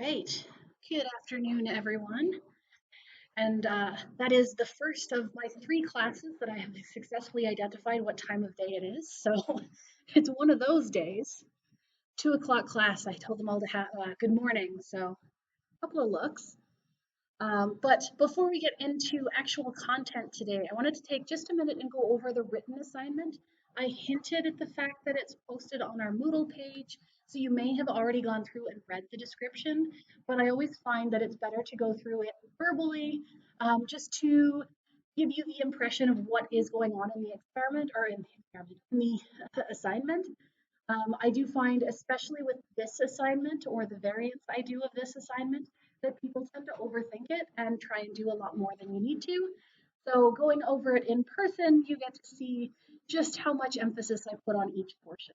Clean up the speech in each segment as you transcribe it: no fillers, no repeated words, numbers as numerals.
right. Good afternoon, everyone. And that is the first of my three classes that I have successfully identified what time of day it is. So it's one of those days. 2 o'clock class, I told them all to have good morning. So a couple of looks. But before we get into actual content today, I wanted to take just a minute and go over the written assignment. I hinted at the fact that it's posted on our Moodle page, so you may have already gone through and read the description, but I always find that it's better to go through it verbally, just to give you the impression of what is going on in the experiment or in the assignment. I do find, especially with this assignment or the variants I do of this assignment, that people tend to overthink it and try and do a lot more than you need to. So going over it in person, you get to see just how much emphasis I put on each portion.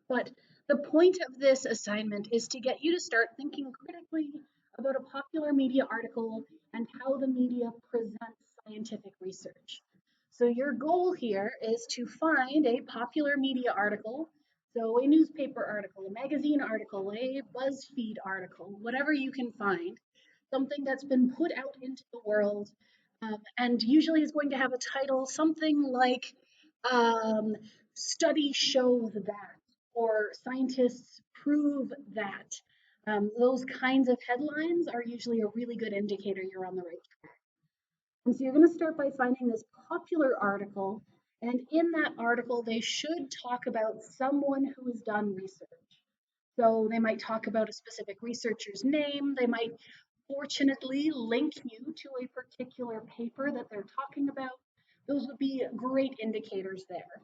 But the point of this assignment is to get you to start thinking critically about a popular media article and how the media presents scientific research. So your goal here is to find a popular media article, so a newspaper article, a magazine article, a BuzzFeed article, whatever you can find, something that's been put out into the world, and usually is going to have a title, something like um, study shows that, or scientists prove that. Those kinds of headlines are usually a really good indicator you're on the right track. And so you're going to start by finding this popular article, and in that article, they should talk about someone who has done research. So they might talk about a specific researcher's name. They might fortunately link you to a particular paper that they're talking about. Those would be great indicators there.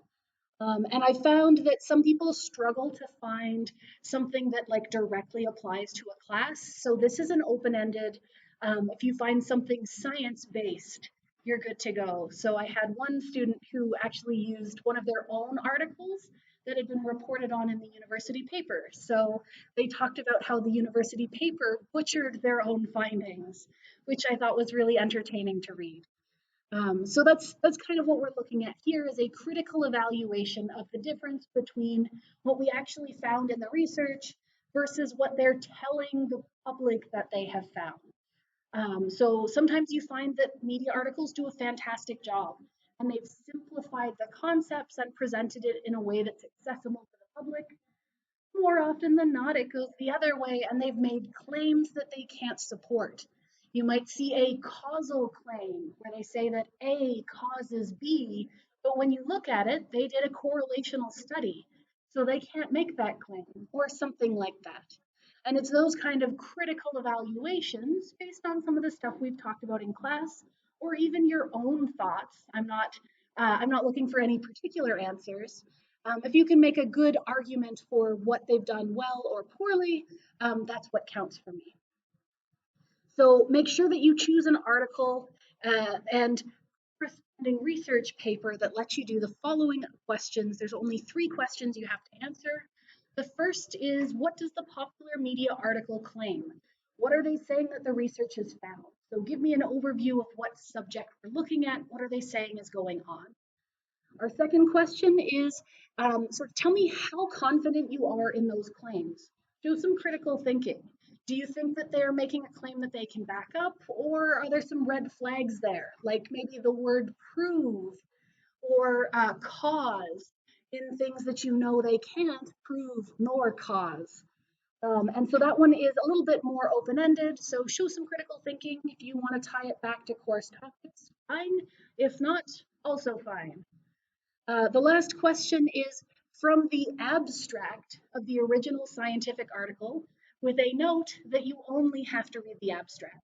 And I found that some people struggle to find something that like directly applies to a class. So this is an open-ended, if you find something science-based, you're good to go. So I had one student who actually used one of their own articles that had been reported on in the university paper. So they talked about how the university paper butchered their own findings, which I thought was really entertaining to read. So that's kind of what we're looking at here is a critical evaluation of the difference between what we actually found in the research versus what they're telling the public that they have found. So sometimes you find that media articles do a fantastic job and they've simplified the concepts and presented it in a way that's accessible to the public. More often than not, it goes the other way and they've made claims that they can't support. You might see a causal claim where they say that A causes B, but when you look at it, they did a correlational study. So they can't make that claim or something like that. And it's those kind of critical evaluations based on some of the stuff we've talked about in class or even your own thoughts. I'm not looking for any particular answers, if you can make a good argument for what they've done well or poorly, that's what counts for me. So make sure that you choose an article and corresponding research paper that lets you do the following questions. There's only 3 questions you have to answer. The first is, what does the popular media article claim? What are they saying that the research has found? So give me an overview of what subject we're looking at. What are they saying is going on? Our second question is, sort of tell me how confident you are in those claims. Do some critical thinking. Do you think that they're making a claim that they can back up, or are there some red flags there, like maybe the word prove or cause in things that you know they can't prove nor cause? And so that one is a little bit more open-ended, so show some critical thinking. If you want to tie it back to course topics, fine. If not, also fine. The last question is from the abstract of the original scientific article with a note that you only have to read the abstract.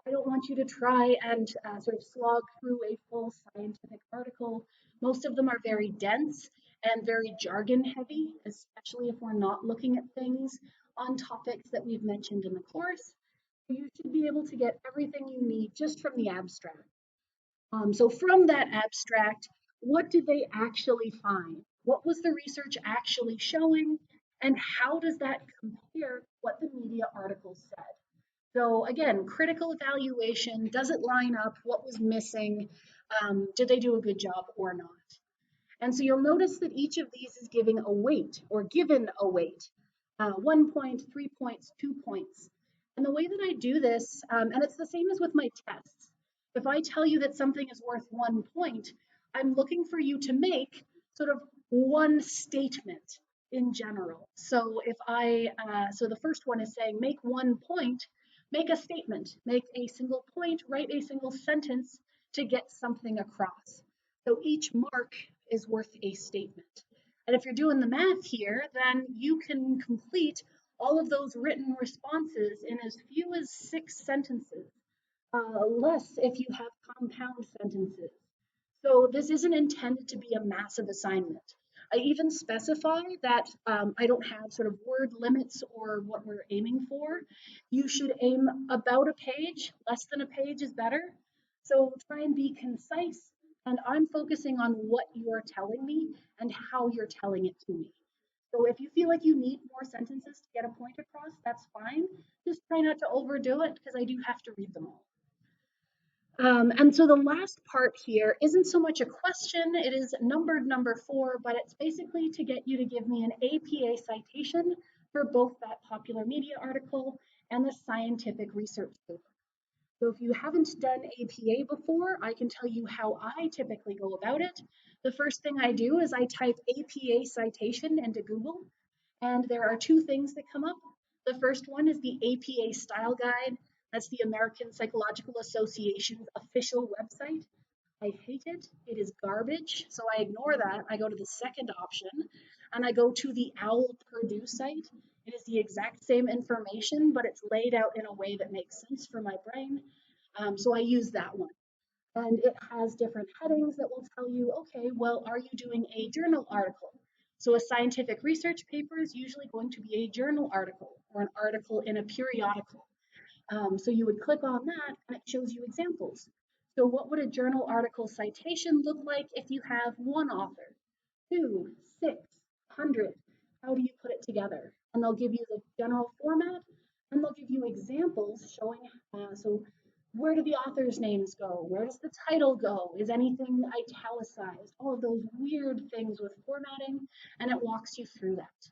I don't want you to try and sort of slog through a full scientific article. Most of them are very dense and very jargon heavy, especially if we're not looking at things on topics that we've mentioned in the course. You should be able to get everything you need just from the abstract. So from that abstract, what did they actually find? What was the research actually showing? And how does that compare to what the media article said? So again, critical evaluation, does it line up? What was missing? Did they do a good job or not? And so you'll notice that each of these is giving a weight or given a weight. 1 point, 3 points, 2 points. And the way that I do this, and it's the same as with my tests. If I tell you that something is worth 1 point, I'm looking for you to make sort of one statement in general. So so the first one is saying make 1 point, make a statement, make a single point, write a single sentence to get something across. So each mark is worth a statement. And if you're doing the math here, then you can complete all of those written responses in as few as 6 sentences, less if you have compound sentences. So this isn't intended to be a massive assignment. I even specify that I don't have sort of word limits or what we're aiming for. You should aim about a page, less than a page is better. So try and be concise, and I'm focusing on what you're telling me and how you're telling it to me. So if you feel like you need more sentences to get a point across, that's fine. Just try not to overdo it because I do have to read them all. And so the last part here isn't so much a question, it is numbered number 4, but it's basically to get you to give me an APA citation for both that popular media article and the scientific research paper. So if you haven't done APA before, I can tell you how I typically go about it. The first thing I do is I type APA citation into Google, and there are 2 things that come up. The first one is the APA Style Guide. That's the American Psychological Association's official website. I hate it. It is garbage. So I ignore that. I go to the second option and I go to the OWL Purdue site. It is the exact same information, but it's laid out in a way that makes sense for my brain. So I use that one. And it has different headings that will tell you, okay, well, are you doing a journal article? So a scientific research paper is usually going to be a journal article or an article in a periodical. So you would click on that and it shows you examples. So what would a journal article citation look like if you have one author, two, 600? How do you put it together? And they'll give you the general format and they'll give you examples showing, so where do the author's names go? Where does the title go? Is anything italicized? All of those weird things with formatting, and it walks you through that.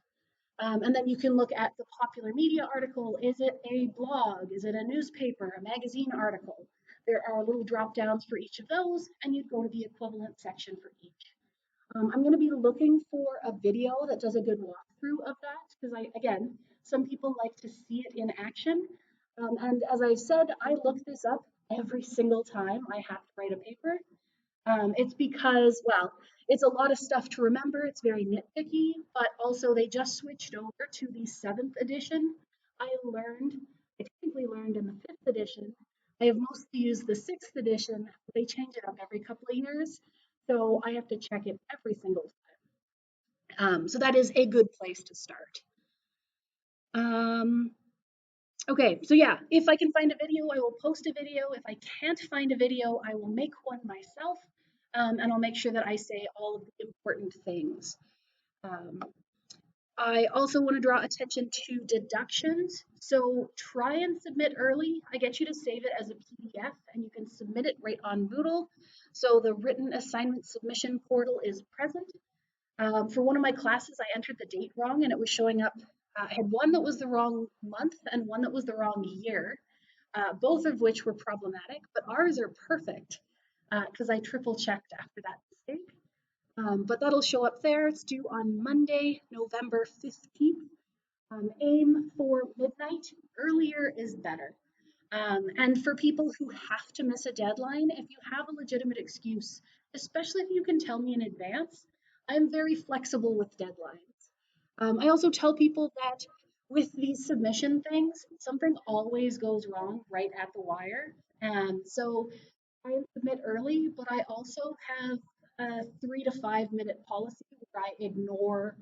And then you can look at the popular media article. Is it a blog? Is it a newspaper, a magazine article? There are little drop downs for each of those, and you'd go to the equivalent section for each. I'm going to be looking for a video that does a good walkthrough of that because again, some people like to see it in action. And as I said, I look this up every single time I have to write a paper. It's because, well, it's a lot of stuff to remember. It's very nitpicky, but also they just switched over to the 7th edition. I technically learned in the 5th edition. I have mostly used the 6th edition. They change it up every couple of years, so I have to check it every single time. So that is a good place to start. Um, okay, so yeah, if I can find a video, I will post a video. If I can't find a video, I will make one myself, and I'll make sure that I say all of the important things. Um, I also want to draw attention to deductions. So try and submit early. I get you to save it as a PDF and you can submit it right on Moodle. So the written assignment submission portal is present. For one of my classes, I entered the date wrong and it was showing up. I had one that was the wrong month and one that was the wrong year, both of which were problematic, but ours are perfect because I triple checked after that mistake. But that'll show up there. It's due on Monday, November 15th. Aim for midnight. Earlier is better. And for people who have to miss a deadline, if you have a legitimate excuse, especially if you can tell me in advance, I'm very flexible with deadlines. I also tell people that with these submission things, something always goes wrong right at the wire. And so I submit early, but I also have a 3 to 5 minute policy where I ignore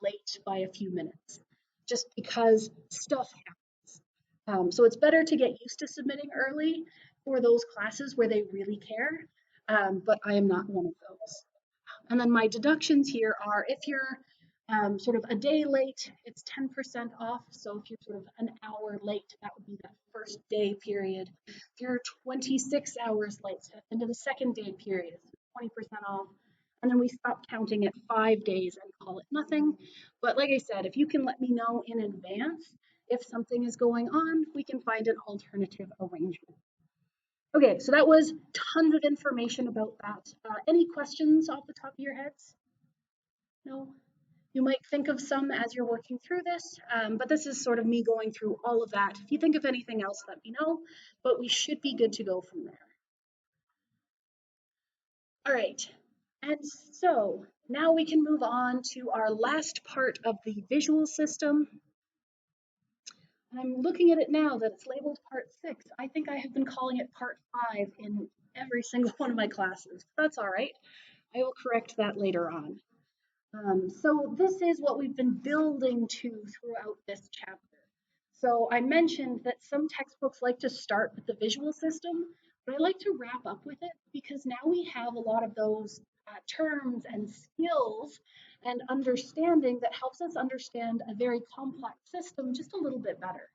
late by a few minutes just because stuff happens. So it's better to get used to submitting early for those classes where they really care, but I am not one of those. And then my deductions here are if you're sort of a day late, it's 10% off. So if you're sort of an hour late, that would be that first day period. If you're 26 hours late, so into the second day period, it's 20% off. And then we stop counting at 5 days and call it nothing. But like I said, if you can let me know in advance, If something is going on, we can find an alternative arrangement. Okay, so that was tons of information about that. Any questions off the top of your heads? No? You might think of some as you're working through this, but this is sort of me going through all of that. If you think of anything else, let me know, but we should be good to go from there. All right, and so now we can move on to our last part of the visual system. I'm looking at it now that it's labeled part 6. I think I have been calling it part 5 in every single one of my classes. That's all right. I will correct that later on. So this is what we've been building to throughout this chapter. So I mentioned that some textbooks like to start with the visual system, but I like to wrap up with it because now we have a lot of those terms and skills and understanding that helps us understand a very complex system just a little bit better.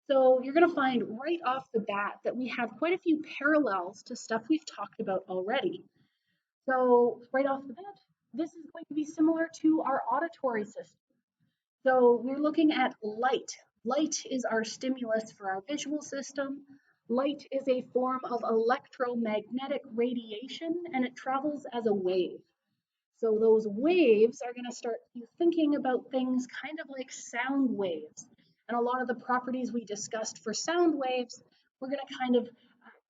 So you're going to find right off the bat that we have quite a few parallels to stuff we've talked about already. So right off the bat, this is going to be similar to our auditory system. So we're looking at light. Light is our stimulus for our visual system. Light is a form of electromagnetic radiation and it travels as a wave. So those waves are going to start you thinking about things kind of like sound waves. And a lot of the properties we discussed for sound waves, we're going to kind of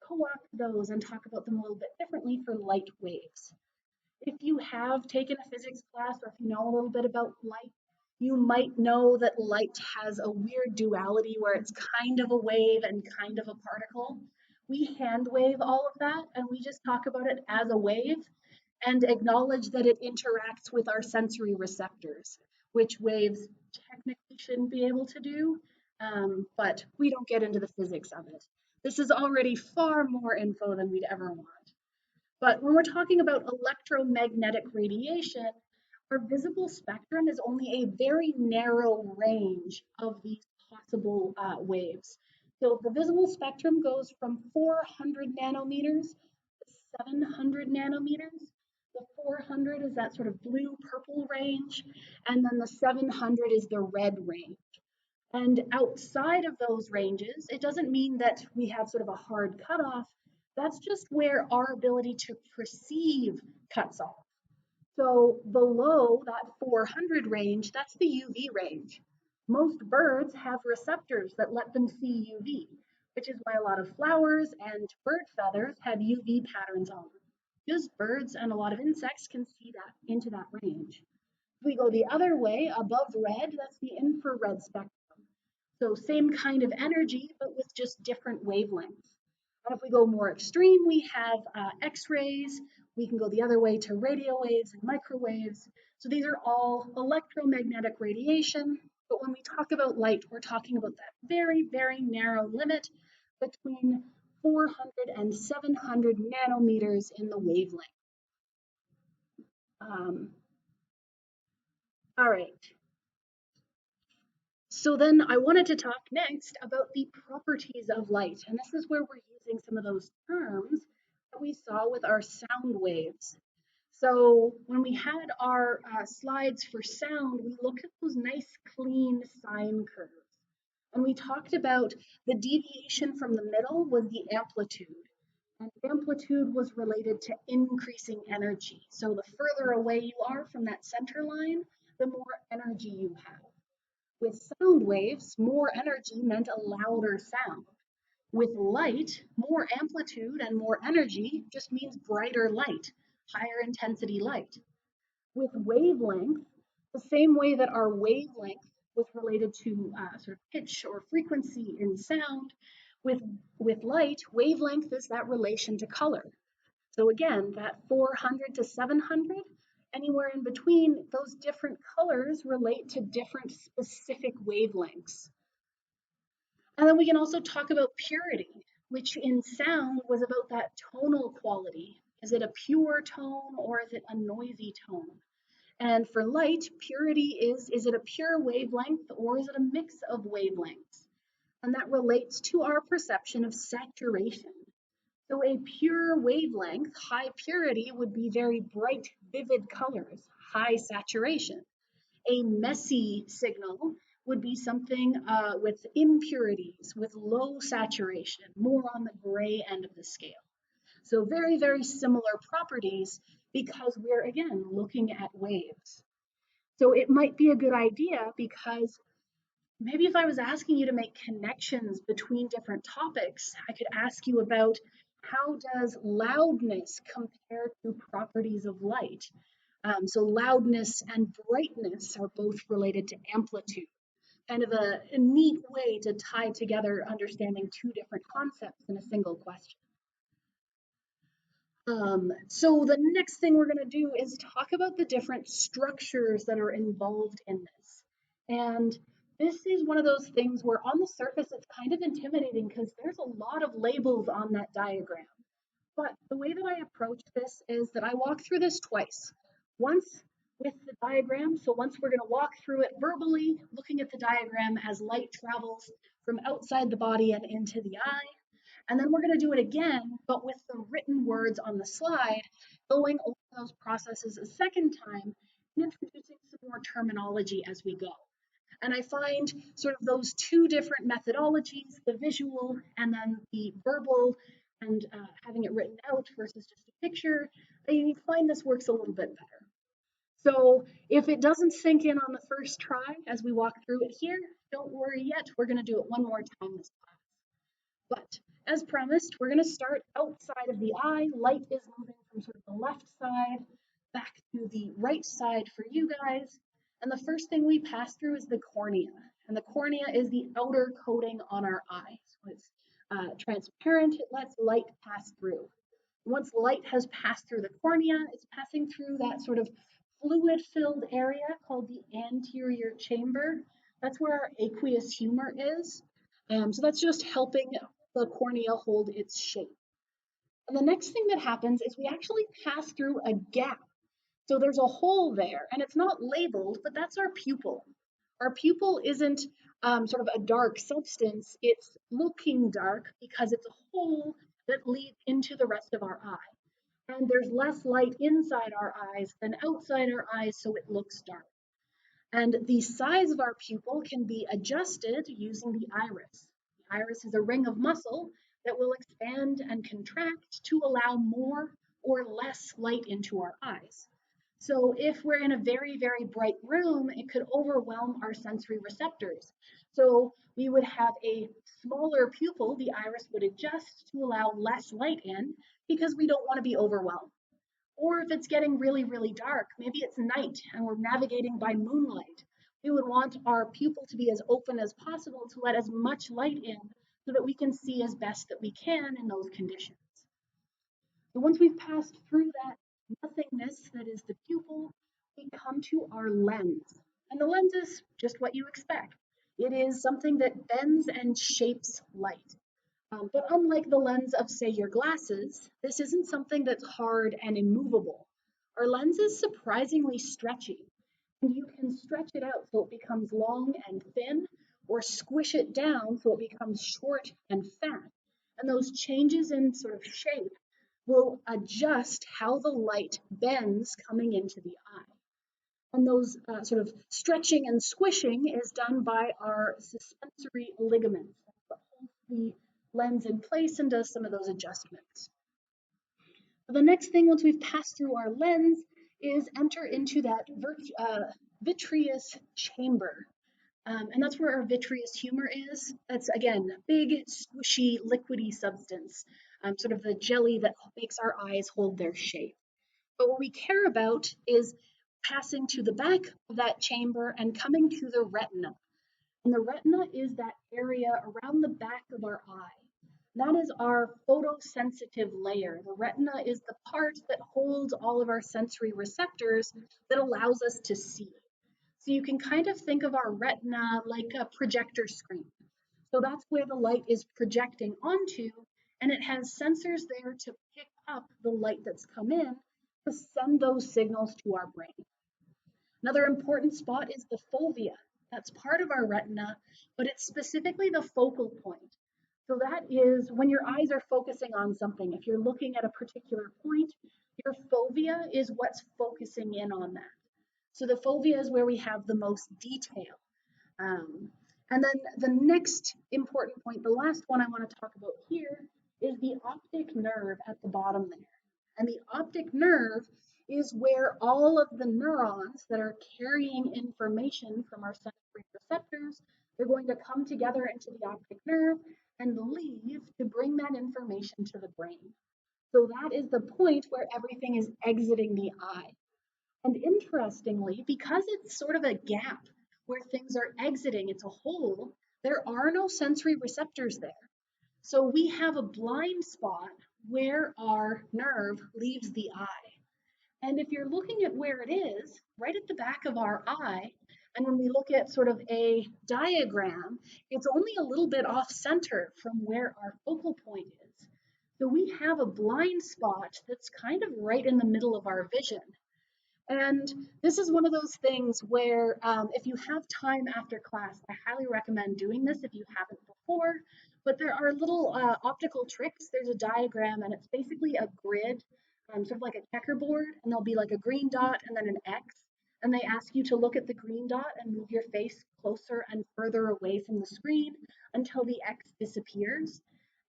co-opt those and talk about them a little bit differently for light waves. If you have taken a physics class or if you know a little bit about light, you might know that light has a weird duality where it's kind of a wave and kind of a particle. We hand wave all of that and we just talk about it as a wave and acknowledge that it interacts with our sensory receptors, which waves technically shouldn't be able to do, but we don't get into the physics of it. This is already far more info than we'd ever want. But when we're talking about electromagnetic radiation, our visible spectrum is only a very narrow range of these possible waves. So the visible spectrum goes from 400 nanometers to 700 nanometers. The 400 is that sort of blue-purple range, and then the 700 is the red range. And outside of those ranges, it doesn't mean that we have sort of a hard cutoff. That's just where our ability to perceive cuts off. So below that 400 range, that's the UV range. Most birds have receptors that let them see UV, which is why a lot of flowers and bird feathers have UV patterns on them. Just birds and a lot of insects can see that into that range. If we go the other way, above red, that's the infrared spectrum. So same kind of energy, but with just different wavelengths. And if we go more extreme, we have X-rays. We can go the other way to radio waves and microwaves. So these are all electromagnetic radiation. But when we talk about light, we're talking about that very, very narrow limit between 400 and 700 nanometers in the wavelength. All right. So then I wanted to talk next about the properties of light. And this is where we're using some of those terms that we saw with our sound waves. So when we had our slides for sound, we looked at those nice clean sine curves. And we talked about the deviation from the middle was the amplitude. And amplitude was related to increasing energy. So the further away you are from that center line, the more energy you have. With sound waves, more energy meant a louder sound. With light, more amplitude and more energy just means brighter light, higher intensity light. With wavelength, the same way that our wavelength was related to sort of pitch or frequency in sound, with light, wavelength is that relation to color. So again, that 400 to 700, anywhere in between, those different colors relate to different specific wavelengths. And then we can also talk about purity, which in sound was about that tonal quality. Is it a pure tone or is it a noisy tone? And for light, purity is it a pure wavelength or is it a mix of wavelengths? And that relates to our perception of saturation. So a pure wavelength, high purity, would be very bright, vivid colors, high saturation. A messy signal would be something with impurities, with low saturation, more on the gray end of the scale. So very, very similar properties because we're again looking at waves. So it might be a good idea because maybe if I was asking you to make connections between different topics, I could ask you about how does loudness compare to properties of light? So loudness and brightness are both related to amplitude. Kind of a neat way to tie together understanding two different concepts in a single question. So the next thing we're going to do is talk about the different structures that are involved in this. And this is one of those things where on the surface it's kind of intimidating because there's a lot of labels on that diagram. But the way that I approach this is that I walk through this twice. Once with the diagram, so once we're going to walk through it verbally, looking at the diagram as light travels from outside the body and into the eye. And then we're going to do it again, but with the written words on the slide, going over those processes a second time and introducing some more terminology as we go. And I find sort of those two different methodologies, the visual and then the verbal and having it written out versus just a picture, I find this works a little bit better. So if it doesn't sink in on the first try as we walk through it here, don't worry yet. We're going to do it one more time this class. But as promised, we're going to start outside of the eye. Light is moving from sort of the left side back to the right side for you guys. And the first thing we pass through is the cornea. And the cornea is the outer coating on our eye. So it's transparent, it lets light pass through. Once light has passed through the cornea, it's passing through that sort of fluid-filled area called the anterior chamber. That's where our aqueous humor is. So that's just helping the cornea hold its shape. And the next thing that happens is we actually pass through a gap. So there's a hole there, and it's not labeled, but that's our pupil. Our pupil isn't sort of a dark substance, it's looking dark because it's a hole that leads into the rest of our eye. And there's less light inside our eyes than outside our eyes, so it looks dark. And the size of our pupil can be adjusted using the iris. The iris is a ring of muscle that will expand and contract to allow more or less light into our eyes. So if we're in a very, very bright room, it could overwhelm our sensory receptors. So we would have a smaller pupil, the iris would adjust to allow less light in because we don't want to be overwhelmed. Or if it's getting really, really dark, maybe it's night and we're navigating by moonlight, we would want our pupil to be as open as possible to let as much light in so that we can see as best that we can in those conditions. So once we've passed through that nothingness that is the pupil, we come to our lens. And the lens is just what you expect. It is something that bends and shapes light. But unlike the lens of, say, your glasses, this isn't something that's hard and immovable. Our lens is surprisingly stretchy, and you can stretch it out so it becomes long and thin, or squish it down so it becomes short and fat. And those changes in sort of shape will adjust how the light bends coming into the eye. And those sort of stretching and squishing is done by our suspensory ligaments that hold the lens in place and does some of those adjustments. The next thing, once we've passed through our lens, is enter into that vitreous chamber. And that's where our vitreous humor is. That's, again, big, squishy, liquidy substance, sort of the jelly that makes our eyes hold their shape. But what we care about is passing to the back of that chamber and coming to the retina. And the retina is that area around the back of our eye. That is our photosensitive layer. The retina is the part that holds all of our sensory receptors that allows us to see. So you can kind of think of our retina like a projector screen. So that's where the light is projecting onto, and it has sensors there to pick up the light that's come in to send those signals to our brain. Another important spot is the fovea. That's part of our retina, but it's specifically the focal point. So that is when your eyes are focusing on something. If you're looking at a particular point, your fovea is what's focusing in on that. So the fovea is where we have the most detail. Um, and then the next important point, the last one I want to talk about here, is the optic nerve at the bottom there. And the optic nerve is where all of the neurons that are carrying information from our sensory receptors, they're going to come together into the optic nerve and leave to bring that information to the brain. So that is the point where everything is exiting the eye. And interestingly, because it's sort of a gap where things are exiting, it's a hole, there are no sensory receptors there. So we have a blind spot where our nerve leaves the eye. And if you're looking at where it is, right at the back of our eye, and when we look at sort of a diagram, it's only a little bit off center from where our focal point is. So we have a blind spot that's kind of right in the middle of our vision. And this is one of those things where if you have time after class, I highly recommend doing this if you haven't before. But there are little optical tricks. There's a diagram, and it's basically a grid, sort of like a checkerboard, and there'll be like a green dot and then an X. And they ask you to look at the green dot and move your face closer and further away from the screen until the X disappears.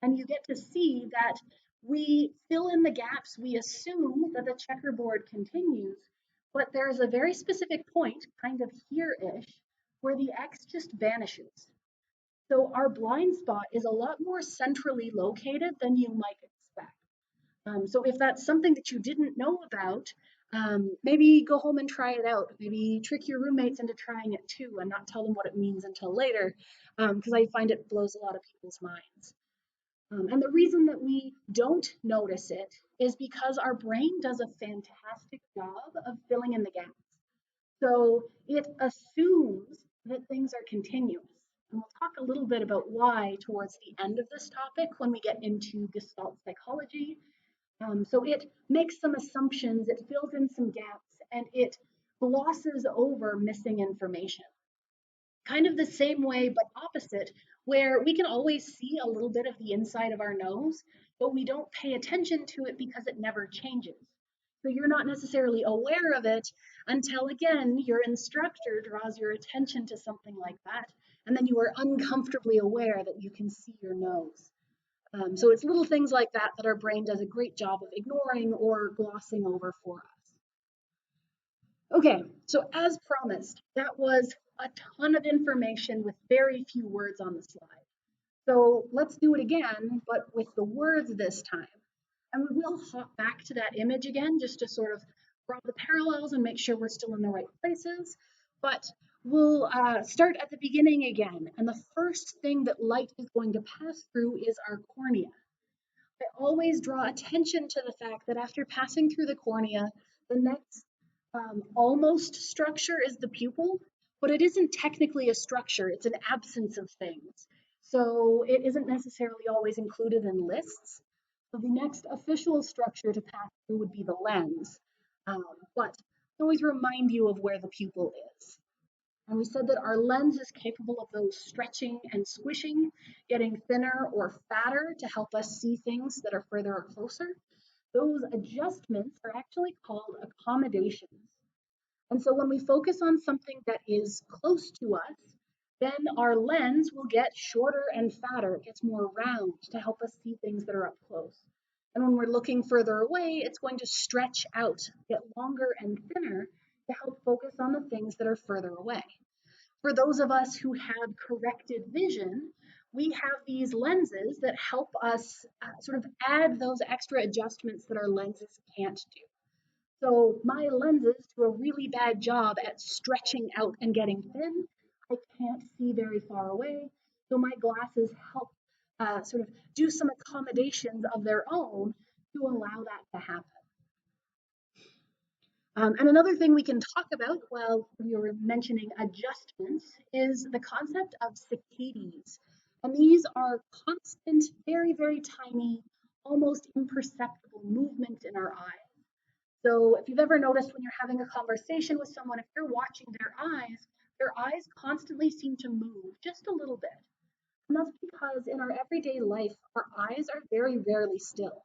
And you get to see that we fill in the gaps. We assume that the checkerboard continues, but there's a very specific point, kind of here-ish, where the X just vanishes. So our blind spot is a lot more centrally located than you might expect. So if that's something that you didn't know about, maybe go home and try it out. Maybe trick your roommates into trying it too and not tell them what it means until later, because I find it blows a lot of people's minds. And the reason that we don't notice it is because our brain does a fantastic job of filling in the gaps. So it assumes that things are continuous. And we'll talk a little bit about why towards the end of this topic when we get into Gestalt psychology. So it makes some assumptions, it fills in some gaps, and it glosses over missing information. Kind of the same way, but opposite, where we can always see a little bit of the inside of our nose, but we don't pay attention to it because it never changes. So you're not necessarily aware of it until, again, your instructor draws your attention to something like that, and then you are uncomfortably aware that you can see your nose. So it's little things like that that our brain does a great job of ignoring or glossing over for us. Okay, so as promised, that was a ton of information with very few words on the slide. So let's do it again, but with the words this time. And we will hop back to that image again just to sort of draw the parallels and make sure we're still in the right places. But we'll start at the beginning again. And the first thing that light is going to pass through is our cornea. I always draw attention to the fact that after passing through the cornea, the next almost structure is the pupil, but it isn't technically a structure, it's an absence of things. So it isn't necessarily always included in lists. So the next official structure to pass through would be the lens, but always remind you of where the pupil is. And we said that our lens is capable of those stretching and squishing, getting thinner or fatter to help us see things that are further or closer. Those adjustments are actually called accommodations. And so when we focus on something that is close to us, then our lens will get shorter and fatter. It gets more round to help us see things that are up close. And when we're looking further away, it's going to stretch out, get longer and thinner to help focus on the things that are further away. For those of us who have corrected vision, we have these lenses that help us sort of add those extra adjustments that our lenses can't do. So my lenses do a really bad job at stretching out and getting thin. I can't see very far away. So my glasses help sort of do some accommodations of their own to allow that to happen. And another thing we can talk about while we were mentioning adjustments is the concept of saccades. And these are constant, very, very tiny, almost imperceptible movements in our eyes. So if you've ever noticed when you're having a conversation with someone, if you're watching their eyes constantly seem to move just a little bit. And that's because in our everyday life, our eyes are very rarely still.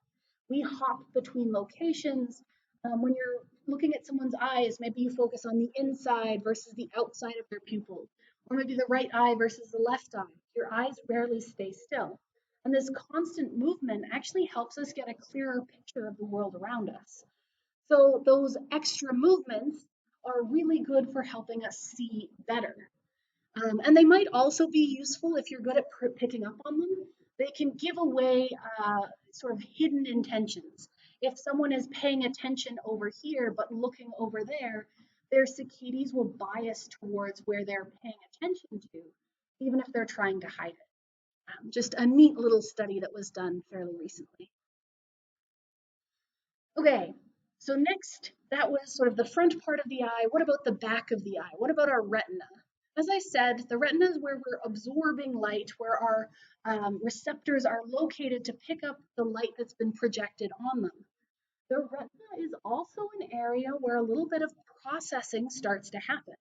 We hop between locations. When you're looking at someone's eyes, maybe you focus on the inside versus the outside of their pupil. Or maybe the right eye versus the left eye. Your eyes rarely stay still. And this constant movement actually helps us get a clearer picture of the world around us. So those extra movements are really good for helping us see better. And they might also be useful if you're good at picking up on them. They can give away sort of hidden intentions. If someone is paying attention over here but looking over there, their saccades will bias towards where they're paying attention to, even if they're trying to hide it. Just a neat little study that was done fairly recently. Okay, so next, that was sort of the front part of the eye. What about the back of the eye? What about our retina? As I said, the retina is where we're absorbing light, where our receptors are located to pick up the light that's been projected on them. The retina is also an area where a little bit of processing starts to happen.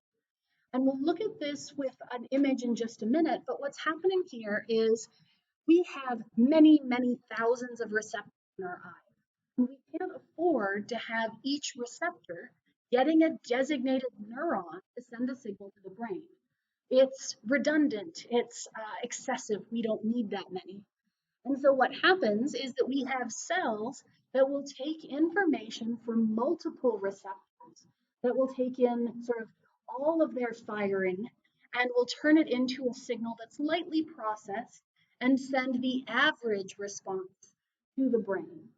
And we'll look at this with an image in just a minute, but what's happening here is we have many, many thousands of receptors in our eye. And we can't afford to have each receptor getting a designated neuron to send a signal to the brain. It's redundant, it's excessive, we don't need that many. And so what happens is that we have cells that will take information from multiple receptors, that will take in sort of all of their firing and will turn it into a signal that's lightly processed and send the average response to the brain.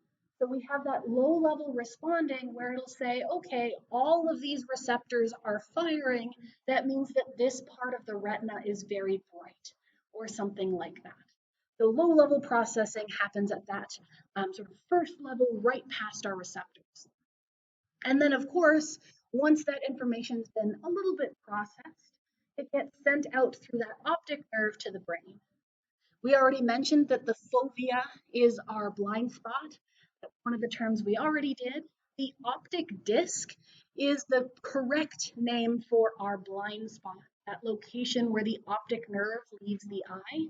So we have that low level responding where it'll say, okay, all of these receptors are firing. That means that this part of the retina is very bright or something like that. The low level processing happens at that sort of first level right past our receptors. And then, of course, once that information's been a little bit processed, it gets sent out through that optic nerve to the brain. We already mentioned that the fovea is our blind spot. That's one of the terms we already did. The optic disc is the correct name for our blind spot, that location where the optic nerve leaves the eye.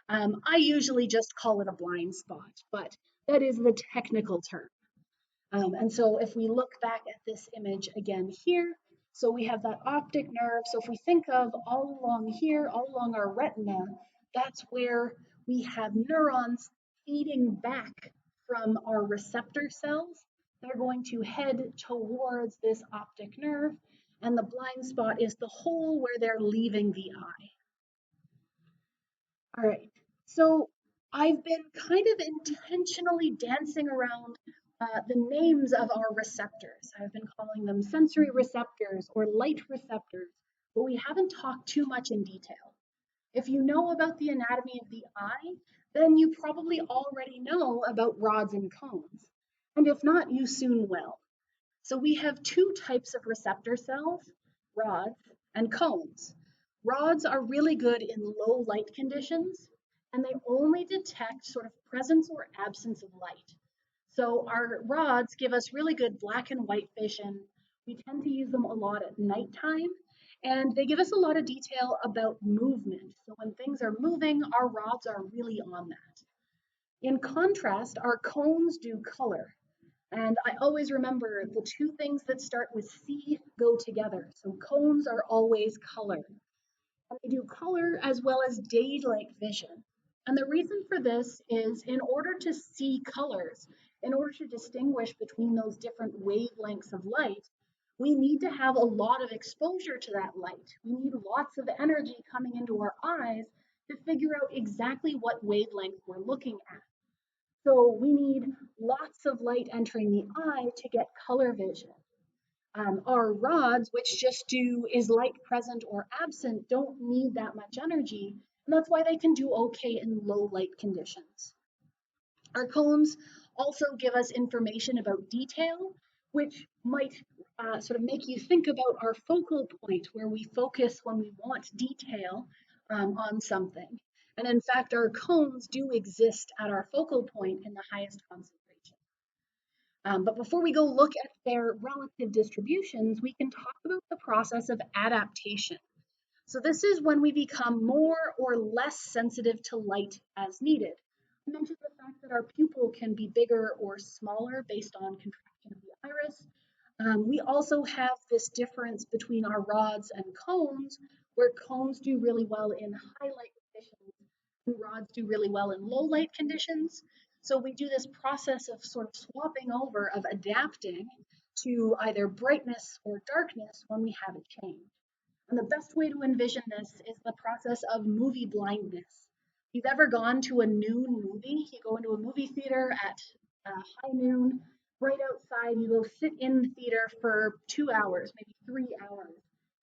I usually just call it a blind spot, but that is the technical term. And so if we look back at this image again here, so we have that optic nerve. So if we think of all along here, all along our retina, that's where we have neurons feeding back from our receptor cells. They're going to head towards this optic nerve, and the blind spot is the hole where they're leaving the eye. All right. So I've been kind of intentionally dancing around the names of our receptors. I've been calling them sensory receptors or light receptors, but we haven't talked too much in detail. If you know about the anatomy of the eye, then you probably already know about rods and cones. And if not, you soon will. So we have two types of receptor cells, rods and cones. Rods are really good in low light conditions, and they only detect sort of presence or absence of light. So our rods give us really good black and white vision. We tend to use them a lot at nighttime, and they give us a lot of detail about movement. So when things are moving, our rods are really on that. In contrast, our cones do color. And I always remember the two things that start with C go together. So cones are always color. And they do color as well as daylight vision. And the reason for this is in order to see colors, in order to distinguish between those different wavelengths of light, we need to have a lot of exposure to that light. We need lots of energy coming into our eyes to figure out exactly what wavelength we're looking at. So we need lots of light entering the eye to get color vision. Our rods, which just do is light present or absent, don't need that much energy, and that's why they can do okay in low light conditions. Our cones also give us information about detail, which might sort of make you think about our focal point, where we focus when we want detail on something. And in fact, our cones do exist at our focal point in the highest concentration. But before we go look at their relative distributions, we can talk about the process of adaptation. So this is when we become more or less sensitive to light as needed. I mentioned the fact that our pupil can be bigger or smaller based on contraction of the iris. We also have this difference between our rods and cones where cones do really well in high light conditions and rods do really well in low light conditions. So we do this process of sort of swapping over, of adapting to either brightness or darkness when we have a change. And the best way to envision this is the process of movie blindness. If you've ever gone to a noon movie, you go into a movie theater at high noon, right outside, you go sit in the theater for 2 hours, maybe 3 hours.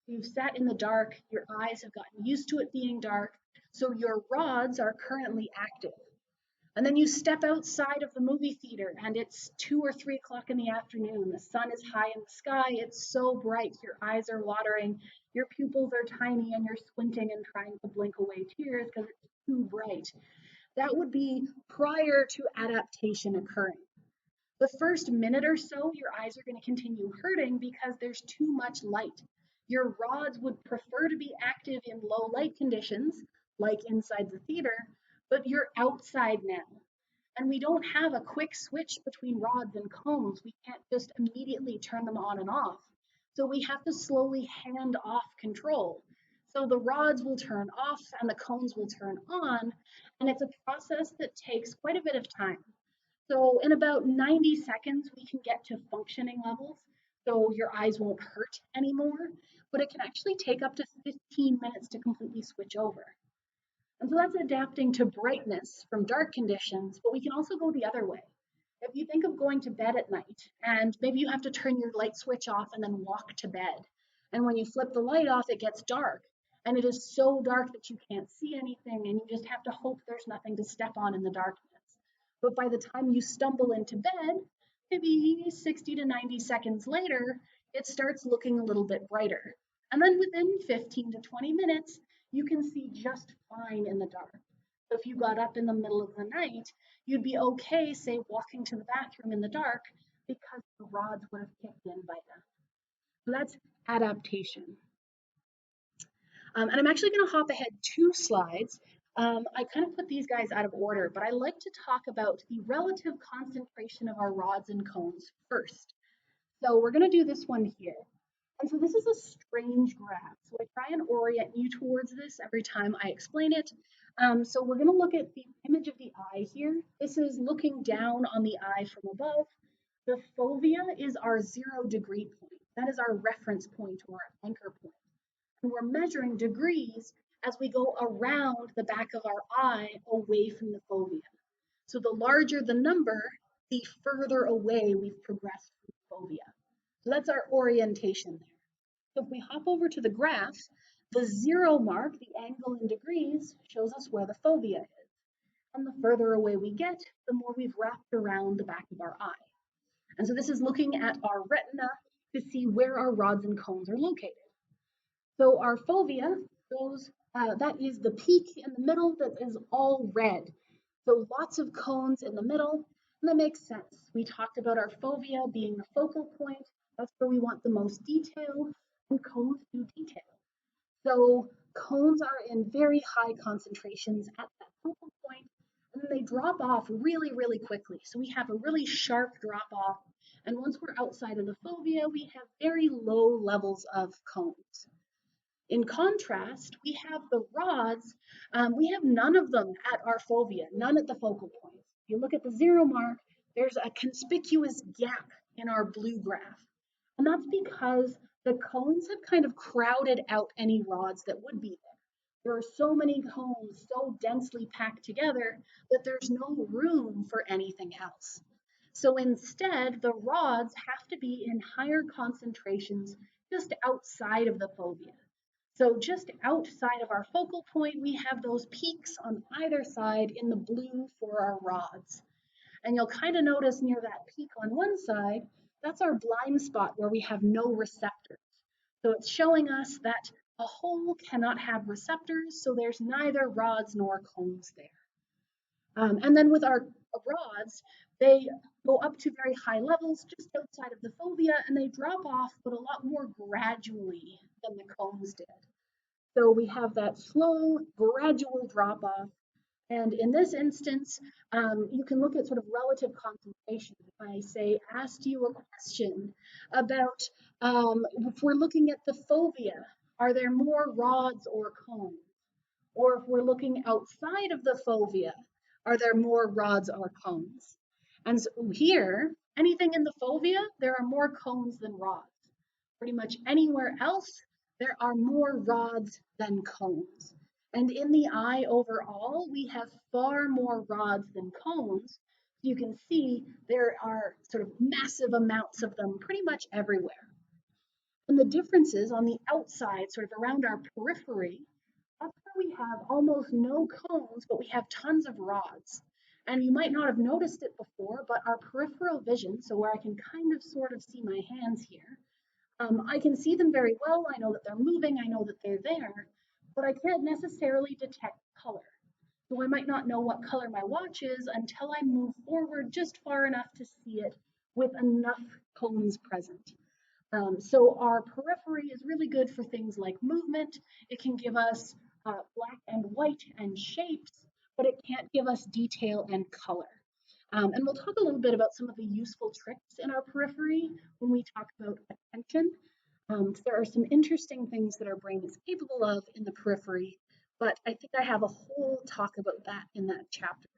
You've sat in the dark, your eyes have gotten used to it being dark, so your rods are currently active. And then you step outside of the movie theater and it's 2 or 3 o'clock in the afternoon. The sun is high in the sky. It's so bright. Your eyes are watering. Your pupils are tiny and you're squinting and trying to blink away tears because it's too bright. That would be prior to adaptation occurring. The first minute or so, your eyes are going to continue hurting because there's too much light. Your rods would prefer to be active in low light conditions, like inside the theater, but you're outside now. And we don't have a quick switch between rods and cones. We can't just immediately turn them on and off. So we have to slowly hand off control. So the rods will turn off and the cones will turn on. And it's a process that takes quite a bit of time. So in about 90 seconds, we can get to functioning levels. So your eyes won't hurt anymore, but it can actually take up to 15 minutes to completely switch over. And so that's adapting to brightness from dark conditions, but we can also go the other way. If you think of going to bed at night and maybe you have to turn your light switch off and then walk to bed. And when you flip the light off, it gets dark. And it is so dark that you can't see anything and you just have to hope there's nothing to step on in the darkness. But by the time you stumble into bed, maybe 60 to 90 seconds later, it starts looking a little bit brighter. And then within 15 to 20 minutes, you can see just fine in the dark. So if you got up in the middle of the night, you'd be okay, say, walking to the bathroom in the dark because the rods would have kicked in by then. So that's adaptation. And I'm actually going to hop ahead 2 slides. I kind of put these guys out of order, but I like to talk about the relative concentration of our rods and cones first. So we're going to do this one here. And so this is a strange graph. So I try and orient you towards this every time I explain it. So we're going to look at the image of the eye here. This is looking down on the eye from above. The fovea is our 0 degree point. That is our reference point or anchor point. And we're measuring degrees as we go around the back of our eye away from the fovea. So the larger the number, the further away we've progressed from the fovea. So that's our orientation there. So if we hop over to the graph, the 0 mark, the angle in degrees, shows us where the fovea is. And the further away we get, the more we've wrapped around the back of our eye. And so this is looking at our retina to see where our rods and cones are located. So our fovea goes, that is the peak in the middle that is all red. So lots of cones in the middle, and that makes sense. We talked about our fovea being the focal point. That's where we want the most detail, and cones do detail. So cones are in very high concentrations at that focal point, and then they drop off really, really quickly. So we have a really sharp drop off, and once we're outside of the fovea, we have very low levels of cones. In contrast, we have the rods, we have none of them at our fovea, none at the focal points. If you look at the 0 mark, there's a conspicuous gap in our blue graph. And that's because the cones have kind of crowded out any rods that would be there. There are so many cones so densely packed together that there's no room for anything else. So instead, the rods have to be in higher concentrations just outside of the fovea. So just outside of our focal point, we have those peaks on either side in the blue for our rods. And you'll kind of notice near that peak on one side, that's our blind spot where we have no receptors. So it's showing us that a hole cannot have receptors, so there's neither rods nor cones there. And then with our rods, they go up to very high levels just outside of the fovea and they drop off, but a lot more gradually than the cones did. So we have that slow, gradual drop off. And in this instance, you can look at sort of relative concentration. If I say, asked you a question about if we're looking at the fovea, are there more rods or cones? Or if we're looking outside of the fovea, are there more rods or cones? And so here, anything in the fovea, there are more cones than rods. Pretty much anywhere else, there are more rods than cones. And in the eye overall, we have far more rods than cones. You can see there are sort of massive amounts of them pretty much everywhere. And the differences on the outside, sort of around our periphery, that's where we have almost no cones, but we have tons of rods. And you might not have noticed it before, but our peripheral vision, so where I can kind of sort of see my hands here, I can see them very well. I know that they're moving, I know that they're there, but I can't necessarily detect color. So I might not know what color my watch is until I move forward just far enough to see it with enough cones present. So our periphery is really good for things like movement. It can give us black and white and shapes, but it can't give us detail and color. And we'll talk a little bit about some of the useful tricks in our periphery when we talk about attention. There are some interesting things that our brain is capable of in the periphery, but I think I have a whole talk about that in that chapter.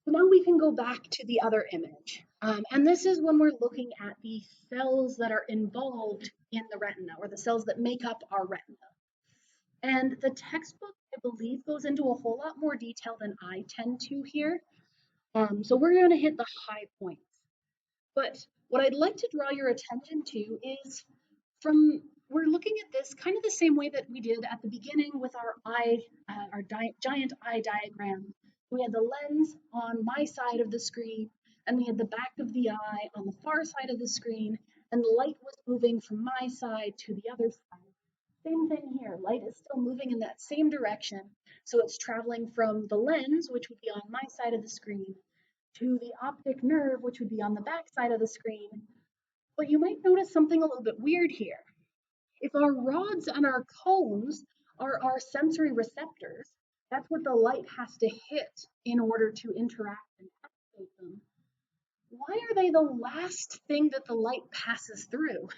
So now we can go back to the other image. And this is when we're looking at the cells that are involved in the retina, or the cells that make up our retina. And the textbook, I believe, goes into a whole lot more detail than I tend to here. So we're going to hit the high points. But what I'd like to draw your attention to is we're looking at this kind of the same way that we did at the beginning with our giant eye diagram. We had the lens on my side of the screen, and we had the back of the eye on the far side of the screen, and the light was moving from my side to the other side. Same thing here, light is still moving in that same direction, so it's traveling from the lens, which would be on my side of the screen, to the optic nerve, which would be on the back side of the screen. But you might notice something a little bit weird here. If our rods and our cones are our sensory receptors, that's what the light has to hit in order to interact and activate them. Why are they the last thing that the light passes through?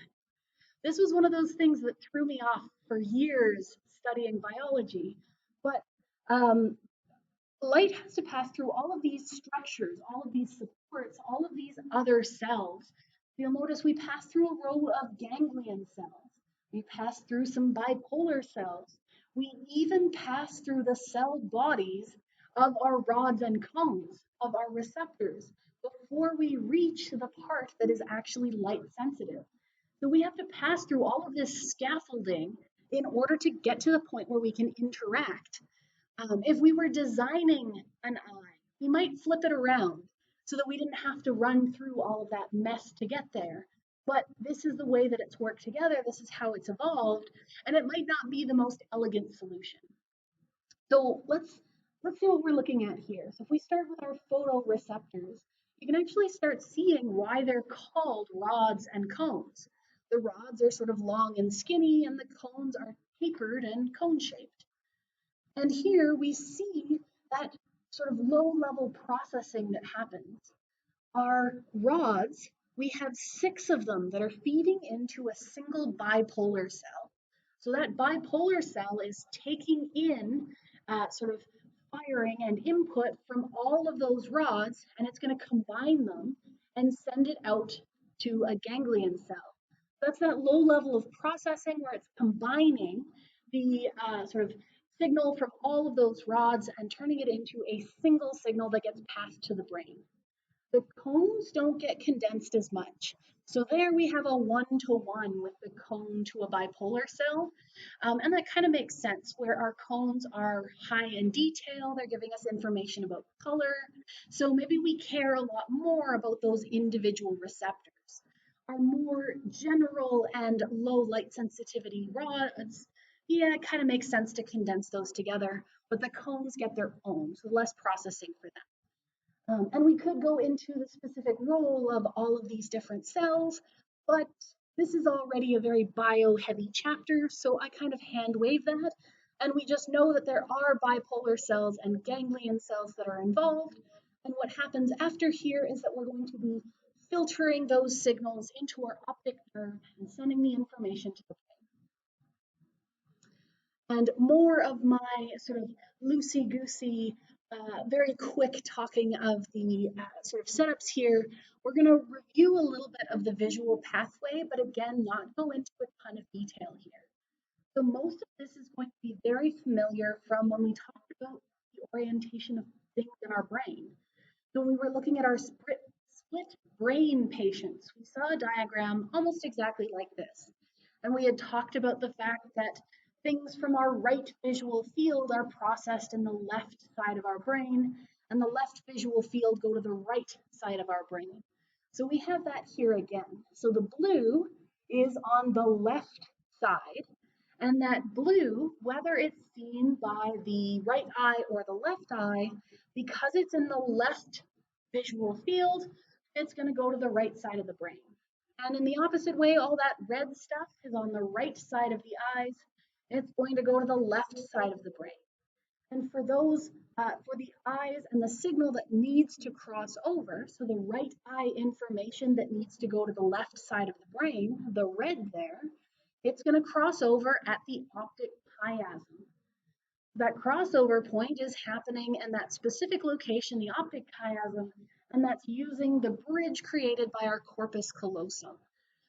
This was one of those things that threw me off for years studying biology. But light has to pass through all of these structures, all of these supports, all of these other cells. You'll notice we pass through a row of ganglion cells. We pass through some bipolar cells. We even pass through the cell bodies of our rods and cones, of our receptors, before we reach the part that is actually light sensitive. So we have to pass through all of this scaffolding in order to get to the point where we can interact. If we were designing an eye, we might flip it around so that we didn't have to run through all of that mess to get there. But this is the way that it's worked together. This is how it's evolved, and it might not be the most elegant solution. So let's see what we're looking at here. So if we start with our photoreceptors, you can actually start seeing why they're called rods and cones. The rods are sort of long and skinny, and the cones are tapered and cone-shaped. And here we see that sort of low-level processing that happens. Our rods, we have 6 of them that are feeding into a single bipolar cell. So that bipolar cell is taking in sort of firing and input from all of those rods, and it's going to combine them and send it out to a ganglion cell. That's that low level of processing where it's combining the sort of signal from all of those rods and turning it into a single signal that gets passed to the brain. The cones don't get condensed as much. So there we have a one-to-one with the cone to a bipolar cell. And that kind of makes sense where our cones are high in detail. They're giving us information about color. So maybe we care a lot more about those individual receptors. Our more general and low light sensitivity rods, yeah, it kind of makes sense to condense those together, but the cones get their own, so less processing for them. And we could go into the specific role of all of these different cells, but this is already a very bio-heavy chapter, so I kind of hand wave that. And we just know that there are bipolar cells and ganglion cells that are involved. And what happens after here is that we're going to be filtering those signals into our optic nerve and sending the information to the brain. And more of my sort of loosey-goosey, very quick talking of the sort of setups here. We're going to review a little bit of the visual pathway, but again, not go into a ton of detail here. So most of this is going to be very familiar from when we talked about the orientation of things in our brain. So when we were looking at our split brain patients, we saw a diagram almost exactly like this. And we had talked about the fact that things from our right visual field are processed in the left side of our brain, and the left visual field go to the right side of our brain. So we have that here again. So the blue is on the left side, and that blue, whether it's seen by the right eye or the left eye, because it's in the left visual field, it's going to go to the right side of the brain. And in the opposite way, all that red stuff is on the right side of the eyes. It's going to go to the left side of the brain. And for those, for the eyes and the signal that needs to cross over, so the right eye information that needs to go to the left side of the brain, the red there, it's going to cross over at the optic chiasm. That crossover point is happening in that specific location, the optic chiasm, and that's using the bridge created by our corpus callosum.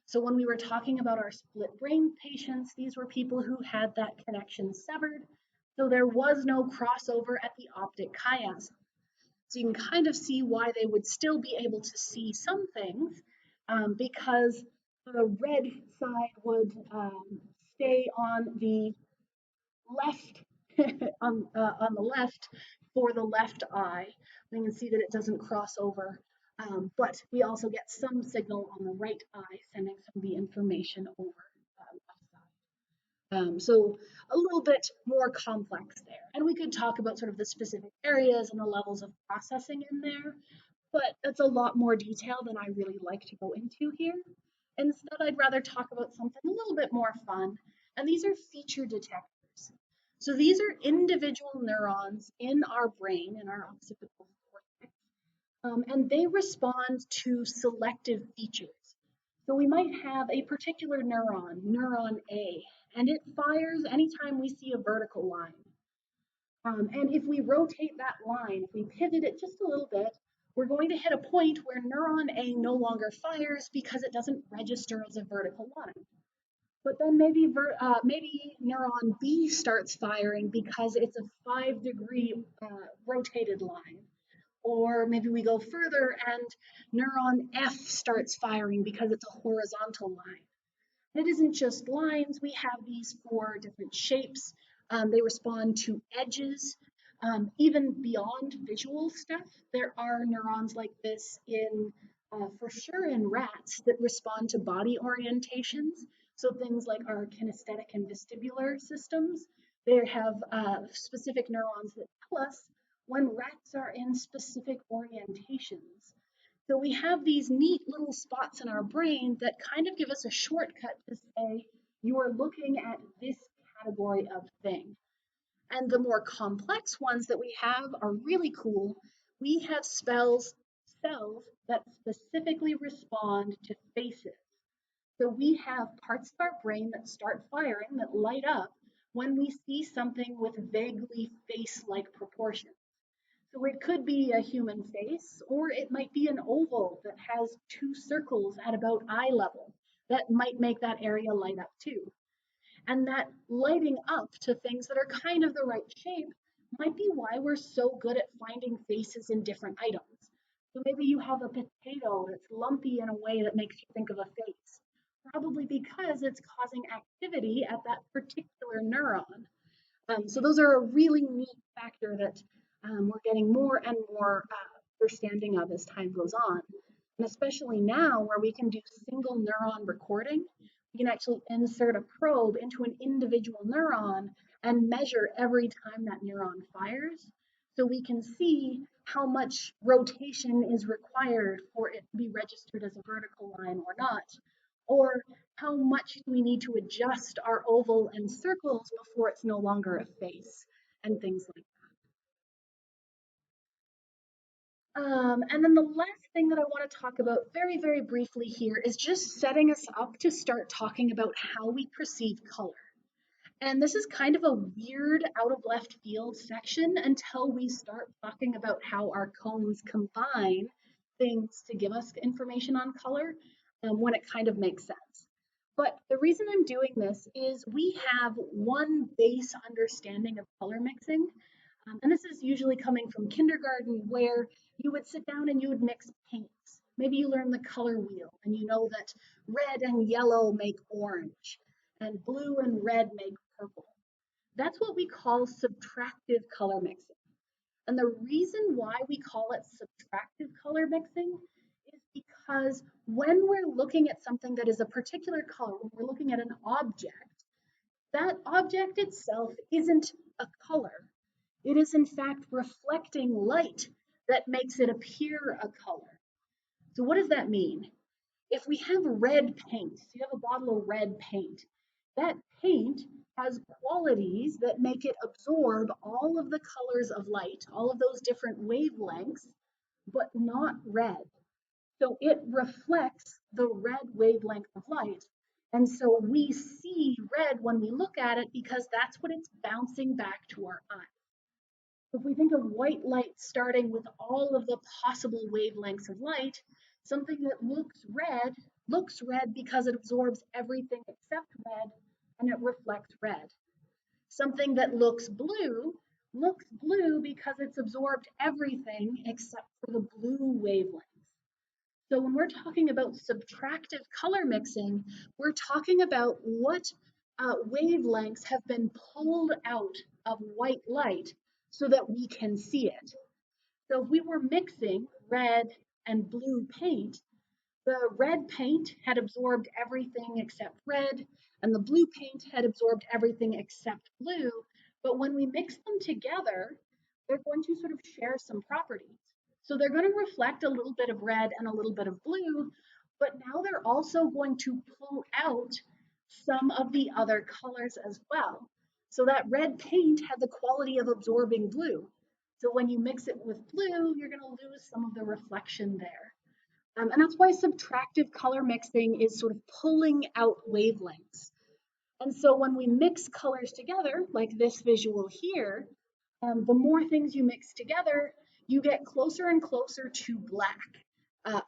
So when we were talking about our split brain patients, these were people who had that connection severed. So there was no crossover at the optic chiasm. So you can kind of see why they would still be able to see some things because the red side would stay on the left on the left for the left eye. We can see that it doesn't cross over, but we also get some signal on the right eye sending some of the information over left side. So a little bit more complex there. And we could talk about sort of the specific areas and the levels of processing in there, but that's a lot more detail than I really like to go into here. Instead, I'd rather talk about something a little bit more fun, and these are feature detectors. So these are individual neurons in our brain, in our occipital cortex, and they respond to selective features. So we might have a particular neuron, neuron A, and it fires anytime we see a vertical line. And if we rotate that line, if we pivot it just a little bit, we're going to hit a point where neuron A no longer fires because it doesn't register as a vertical line. But then maybe neuron B starts firing because it's a 5-degree rotated line. Or maybe we go further and neuron F starts firing because it's a horizontal line. It isn't just lines, we have these 4 different shapes. They respond to edges, even beyond visual stuff. There are neurons like this for sure in rats that respond to body orientations. So things like our kinesthetic and vestibular systems, they have specific neurons that tell us when rats are in specific orientations. So we have these neat little spots in our brain that kind of give us a shortcut to say, you are looking at this category of thing. And the more complex ones that we have are really cool. We have cells that specifically respond to faces. So we have parts of our brain that start firing, that light up when we see something with vaguely face-like proportions. So it could be a human face, or it might be an oval that has 2 circles at about eye level. That might make that area light up too. And that lighting up to things that are kind of the right shape might be why we're so good at finding faces in different items. So maybe you have a potato that's lumpy in a way that makes you think of a face, probably because it's causing activity at that particular neuron. So those are a really neat factor that we're getting more and more understanding of as time goes on. And especially now where we can do single neuron recording, we can actually insert a probe into an individual neuron and measure every time that neuron fires. So we can see how much rotation is required for it to be registered as a vertical line or not, or how much do we need to adjust our oval and circles before it's no longer a face, and things like that. And then the last thing that I want to talk about very, very briefly here is just setting us up to start talking about how we perceive color. And this is kind of a weird out of left field section until we start talking about how our cones combine things to give us information on color when it kind of makes sense. But the reason I'm doing this is we have one base understanding of color mixing. And this is usually coming from kindergarten where you would sit down and you would mix paints. Maybe you learn the color wheel and you know that red and yellow make orange and blue and red make purple. That's what we call subtractive color mixing. And the reason why we call it subtractive color mixing is because when we're looking at something that is a particular color, when we're looking at an object, that object itself isn't a color. It is in fact reflecting light that makes it appear a color. So what does that mean? If we have red paint, so you have a bottle of red paint, that paint has qualities that make it absorb all of the colors of light, all of those different wavelengths, but not red. So it reflects the red wavelength of light. And so we see red when we look at it because that's what it's bouncing back to our eye. If we think of white light starting with all of the possible wavelengths of light, something that looks red because it absorbs everything except red and it reflects red. Something that looks blue because it's absorbed everything except for the blue wavelength. So when we're talking about subtractive color mixing, we're talking about what wavelengths have been pulled out of white light so that we can see it. So if we were mixing red and blue paint, the red paint had absorbed everything except red, and the blue paint had absorbed everything except blue. But when we mix them together, they're going to sort of share some properties. So they're going to reflect a little bit of red and a little bit of blue, but now they're also going to pull out some of the other colors as well. So that red paint had the quality of absorbing blue. So when you mix it with blue, you're going to lose some of the reflection there. And that's why subtractive color mixing is sort of pulling out wavelengths. And so when we mix colors together, like this visual here, the more things you mix together, you get closer and closer to black.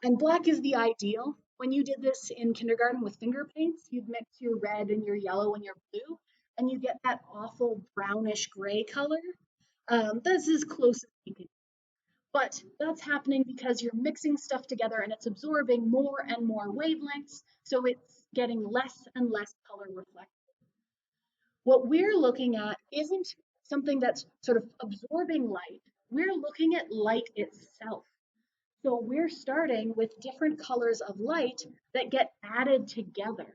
And black is the ideal. When you did this in kindergarten with finger paints, you'd mix your red and your yellow and your blue, and you get that awful brownish gray color. That's as close as you can. But that's happening because you're mixing stuff together and it's absorbing more and more wavelengths, so it's getting less and less color reflection. What we're looking at isn't something that's sort of absorbing light. We're looking at light itself. So we're starting with different colors of light that get added together.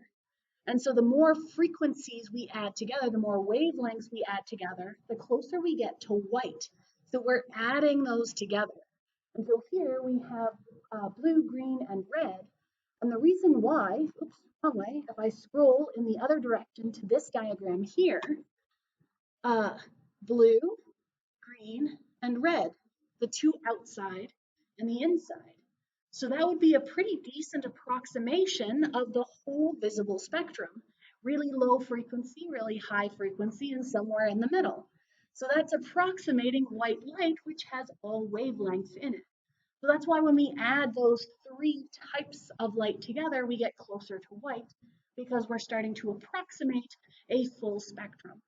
And so the more frequencies we add together, the more wavelengths we add together, the closer we get to white. So we're adding those together. And so here we have blue, green, and red. And the reason why, oops, wrong way, if I scroll in the other direction to this diagram here, uh, blue, green, and red, the two outside and the inside. So that would be a pretty decent approximation of the whole visible spectrum. Really low frequency, really high frequency, and somewhere in the middle. So that's approximating white light, which has all wavelengths in it. So that's why when we add those three types of light together, we get closer to white because we're starting to approximate a full spectrum.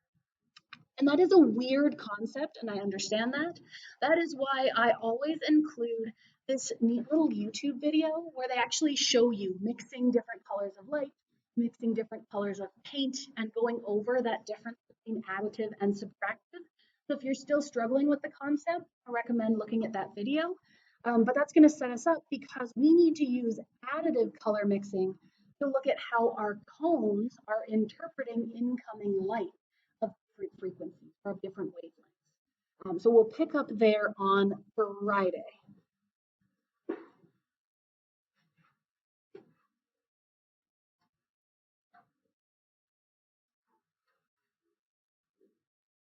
And that is a weird concept, and I understand that. That is why I always include this neat little YouTube video where they actually show you mixing different colors of light, mixing different colors of paint, and going over that difference between additive and subtractive. So if you're still struggling with the concept, I recommend looking at that video. But that's going to set us up because we need to use additive color mixing to look at how our cones are interpreting incoming light of different frequencies or of different wavelengths. So we'll pick up there on Friday.